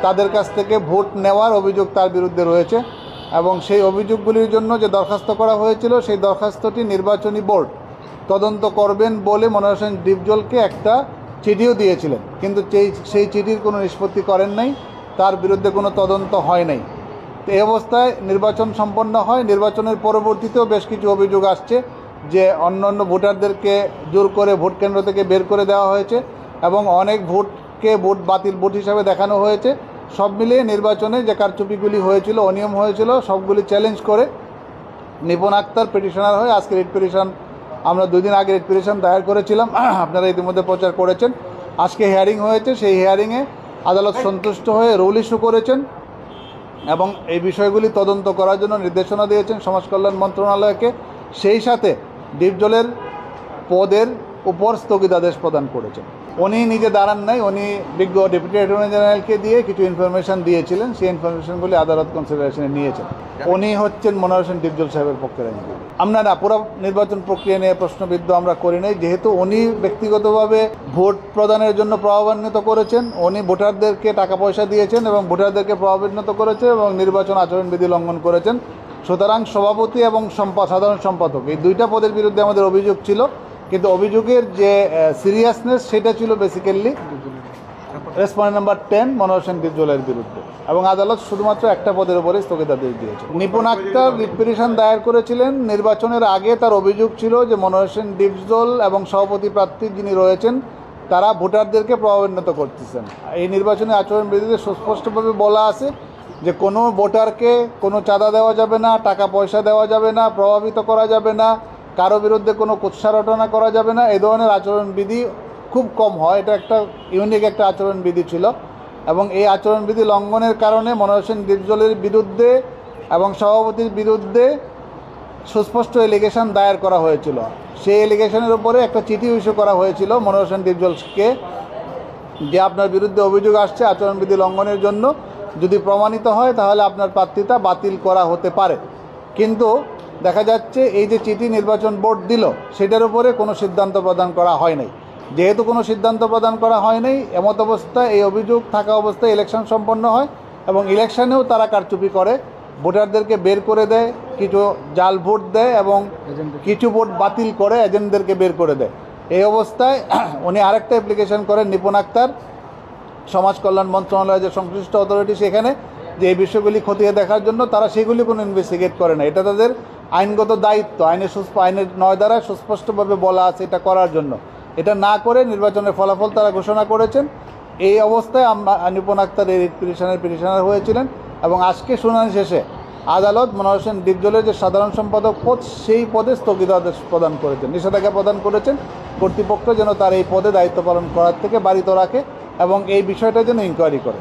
তাদের কাছ থেকে ভোট নেওয়ার অভিযোগ তার বিরুদ্ধে রয়েছে এবং সেই অভিযোগগুলির জন্য যে দরখাস্ত করা হয়েছিল সেই দরখাস্তটি নির্বাচনী বোর্ড তদন্ত করবেন বলে মনোয়ার হোসেন ডিপজলকে একটা চিঠিও দিয়েছিলেন, কিন্তু সেই চিঠির কোনো নিষ্পত্তি করেন নাই, তার বিরুদ্ধে কোনো তদন্ত হয় নাই। তো এই অবস্থায় নির্বাচন সম্পন্ন হয়। নির্বাচনের পরবর্তীতেও বেশ কিছু অভিযোগ আসছে যে অন্যান্য ভোটারদেরকে জোর করে ভোট কেন্দ্র থেকে বের করে দেওয়া হয়েছে এবং অনেক ভোটকে বাতিল ভোট হিসাবে দেখানো হয়েছে। সব মিলিয়ে নির্বাচনে যে কারচুপিগুলি হয়েছিল, অনিয়ম হয়েছিল, সবগুলি চ্যালেঞ্জ করে নিপুণ আক্তার পিটিশনার হয়ে আজকে রিট পিটিশন, আমরা 2 দিন আগে রিট পিটিশন দায়ের করেছিলাম, আপনারা ইতিমধ্যে প্রচার করেছেন। আজকে হিয়ারিং হয়েছে, সেই হিয়ারিংয়ে আদালত সন্তুষ্ট হয়ে রুল ইস্যু করেছেন এবং এই বিষয়গুলি তদন্ত করার জন্য নির্দেশনা দিয়েছেন সমাজ কল্যাণ মন্ত্রণালয়কে। সেই সাথে ডিপজলের পদের উপর স্থগিতাদেশ প্রদান করেছেন। উনি নিজে দাঁড়ান নাই, উনি বিজ্ঞ ডেপুটি অ্যাটর্নি জেনারেলকে দিয়ে কিছু ইনফরমেশন দিয়েছিলেন, সেই ইনফরমেশনগুলি আদালত কনসিডারেশনে নিয়েছেন। উনি হচ্ছেন মনোয়ার হোসেন ডিপজল সাহেবের পক্ষের আইনজীবী। আমরা না পুরো নির্বাচন প্রক্রিয়া নিয়ে প্রশ্নবিদ্ধ আমরা করি নাই, যেহেতু উনি ব্যক্তিগতভাবে ভোট প্রদানের জন্য প্রভাবান্বিত করেছেন, উনি ভোটারদেরকে টাকা পয়সা দিয়েছেন এবং ভোটারদেরকে প্রভাবান্বিত করেছেন এবং নির্বাচন আচরণবিধি লঙ্ঘন করেছেন। সুতরাং সভাপতি এবং সাধারণ সম্পাদক এই 2টা পদের বিরুদ্ধে আমাদের অভিযোগ ছিল, কিন্তু অভিযোগের যে সিরিয়াসনেস সেটা ছিল basically respondent number 10 Monowar Hossain ডিপজলের বিরুদ্ধে, এবং আদালত শুধুমাত্র একটা পদের উপরে স্থগিতাদেশ দিয়েছে। নিপুণ আক্তার রিট পিটিশন দায়ের করেছিলেন নির্বাচনের আগে। তার অভিযোগ ছিল যে মনোয়ার হোসেন ডিপজল এবং সভাপতি প্রার্থী যিনি রয়েছেন তারা ভোটারদেরকে প্রভাবান্বিত করতেছেন। এই নির্বাচনী আচরণবিধিতে সুস্পষ্টভাবে বলা আছে যে কোনো ভোটারকে কোনো চাঁদা দেওয়া যাবে না, টাকা পয়সা দেওয়া যাবে না, প্রভাবিত করা যাবে না, কারো বিরুদ্ধে কোনো কুৎসা রটনা করা যাবে না। এই ধরনের আচরণবিধি খুব কম হয়, এটা একটা ইউনিক একটা আচরণবিধি ছিল এবং এই আচরণবিধি লঙ্ঘনের কারণে মনোয়ার হোসেন ডিপজলের বিরুদ্ধে এবং সভাপতির বিরুদ্ধে সুস্পষ্ট এলিগেশন দায়ের করা হয়েছিল। সেই এলিগেশনের উপরে একটা চিঠি ইস্যু করা হয়েছিল মনোয়ার হোসেন ডিপজলকে, যে আপনার বিরুদ্ধে অভিযোগ আসছে আচরণবিধি লঙ্ঘনের জন্য, যদি প্রমাণিত হয় তাহলে আপনার প্রার্থিতা বাতিল করা হতে পারে। কিন্তু দেখা যাচ্ছে এই যে চিঠি নির্বাচন বোর্ড দিল সেটার উপরে কোনো সিদ্ধান্ত প্রদান করা হয় নাই। যেহেতু কোনো সিদ্ধান্ত প্রদান করা হয় নাই, এমত অবস্থায় এই অভিযোগ থাকা অবস্থায় ইলেকশন সম্পন্ন হয় এবং ইলেকশনেও তারা কারচুপি করে, ভোটারদেরকে বের করে দেয়, কিছু জাল ভোট দেয় এবং কিছু ভোট বাতিল করে এজেন্টদেরকে বের করে দেয়। এই অবস্থায় উনি আরেকটা অ্যাপ্লিকেশন করেন নিপুণ আক্তার সমাজ কল্যাণ মন্ত্রণালয়ের যে সংশ্লিষ্ট অথরিটি সেখানে, যে এই বিষয়গুলি খতিয়ে দেখার জন্য, তারা সেগুলি কোনো ইনভেস্টিগেট করে না। এটা তাদের আইনগত দায়িত্ব, আইনের 9 ধারায় সুস্পষ্টভাবে বলা আছে এটা করার জন্য। এটা না করে নির্বাচনের ফলাফল তারা ঘোষণা করেছেন। এই অবস্থায় নিপুণ আক্তার এই রিট পিটিশনের পিটিশনার হয়েছিলেন এবং আজকে শুনানি শেষে আদালত মনোয়ার হোসেন ডিপজলের যে সাধারণ সম্পাদক পদ সেই পদে স্থগিতাদেশ প্রদান করেছেন, নিষেধাজ্ঞা প্রদান করেছেন। কর্তৃপক্ষ যেন তার এই পদে দায়িত্ব পালন করার থেকে বারিত রাখে এবং এই বিষয়টা যেন ইনকোয়ারি করে।